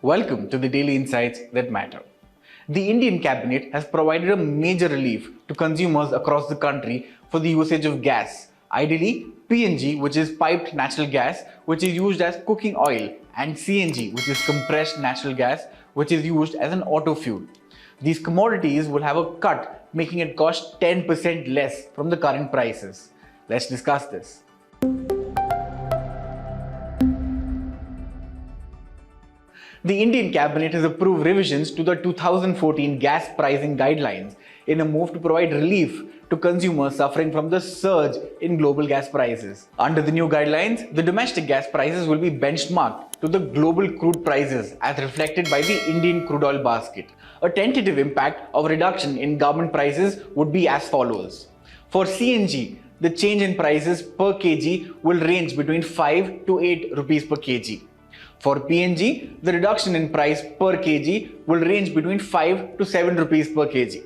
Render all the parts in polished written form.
Welcome to the Daily Insights That Matter. The Indian Cabinet has provided a major relief to consumers across the country for the usage of gas. Ideally, PNG, which is piped natural gas, which is used as cooking oil, and CNG, which is compressed natural gas, which is used as an auto fuel. These commodities will have a cut, making it cost 10% less from the current prices. Let's discuss this. The Indian Cabinet has approved revisions to the 2014 gas pricing guidelines in a move to provide relief to consumers suffering from the surge in global gas prices. Under the new guidelines, the domestic gas prices will be benchmarked to the global crude prices as reflected by the Indian crude oil basket. A tentative impact of reduction in government prices would be as follows. For CNG, the change in prices per kg will range between 5 to 8 rupees per kg. For PNG, the reduction in price per kg will range between 5 to 7 rupees per kg.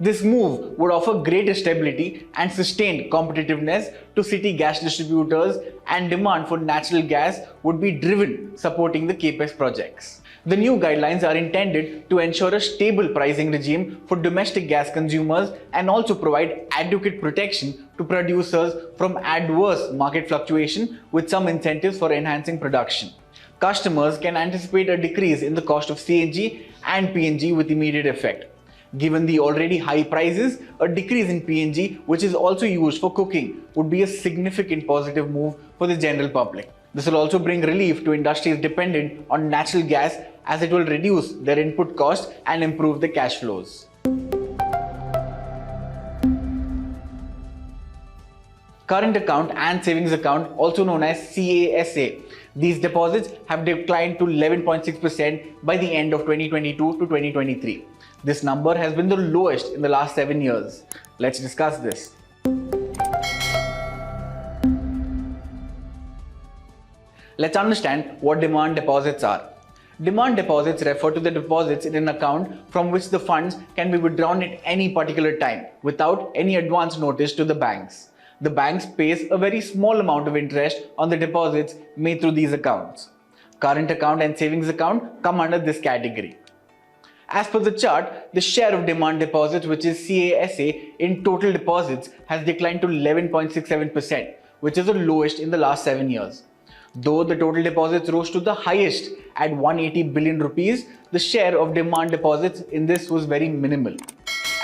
This move would offer greater stability and sustained competitiveness to city gas distributors, and demand for natural gas would be driven, supporting the CAPEX projects. The new guidelines are intended to ensure a stable pricing regime for domestic gas consumers and also provide adequate protection to producers from adverse market fluctuation, with some incentives for enhancing production. Customers can anticipate a decrease in the cost of CNG and PNG with immediate effect. Given the already high prices, a decrease in PNG, which is also used for cooking, would be a significant positive move for the general public. This will also bring relief to industries dependent on natural gas, as it will reduce their input costs and improve the cash flows. Current account and savings account, also known as CASA. These deposits have declined to 11.6% by the end of 2022 to 2023. This number has been the lowest in the last 7 years. Let's discuss this. Let's understand what demand deposits are. Demand deposits refer to the deposits in an account from which the funds can be withdrawn at any particular time without any advance notice to the banks. The banks pays a very small amount of interest on the deposits made through these accounts. Current account and savings account come under this category. As per the chart, the share of demand deposits, which is CASA, in total deposits has declined to 11.67%, which is the lowest in the last 7 years. Though the total deposits rose to the highest at 180 billion rupees, the share of demand deposits in this was very minimal.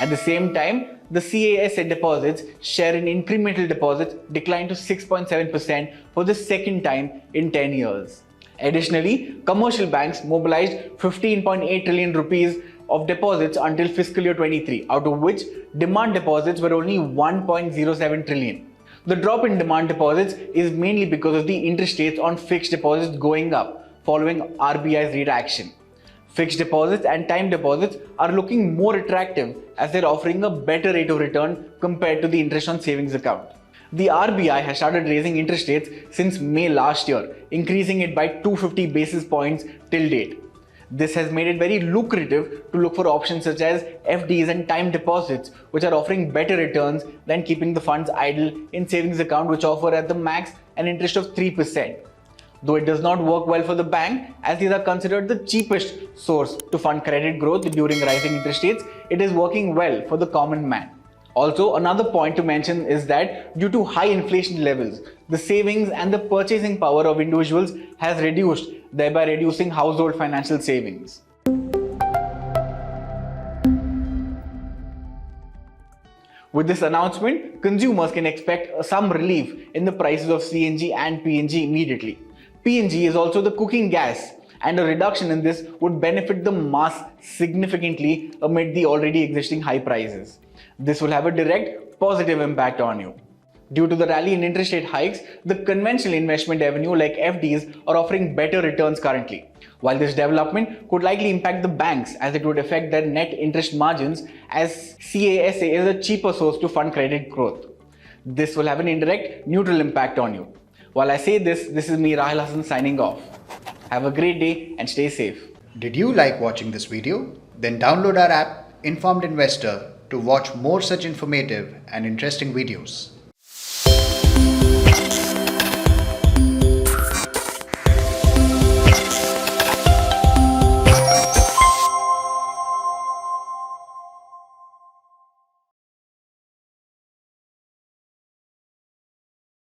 At the same time, the CASA deposits share in incremental deposits declined to 6.7% for the second time in 10 years. Additionally, commercial banks mobilized 15.8 trillion rupees of deposits until fiscal year 23, out of which demand deposits were only 1.07 trillion. The drop in demand deposits is mainly because of the interest rates on fixed deposits going up following RBI's rate action. Fixed deposits and time deposits are looking more attractive as they're offering a better rate of return compared to the interest on savings account. The RBI has started raising interest rates since May last year, increasing it by 250 basis points till date. This has made it very lucrative to look for options such as FDs and time deposits, which are offering better returns than keeping the funds idle in savings account, which offer at the max an interest of 3%. Though it does not work well for the bank, as these are considered the cheapest source to fund credit growth during rising interest rates, it is working well for the common man. Also, another point to mention is that due to high inflation levels, the savings and the purchasing power of individuals has reduced, thereby reducing household financial savings. With this announcement, consumers can expect some relief in the prices of CNG and PNG immediately. PNG is also the cooking gas, and a reduction in this would benefit the mass significantly amid the already existing high prices. This will have a direct positive impact on you. Due to the rally in interest rate hikes, the conventional investment avenue like FDs are offering better returns currently. While this development could likely impact the banks as it would affect their net interest margins, as CASA is a cheaper source to fund credit growth. This will have an indirect neutral impact on you. While I say this is me, Rahul Hassan, signing off. Have a great day and stay safe. Did you like watching this video? Then download our app Informed Investor to watch more such informative and interesting videos.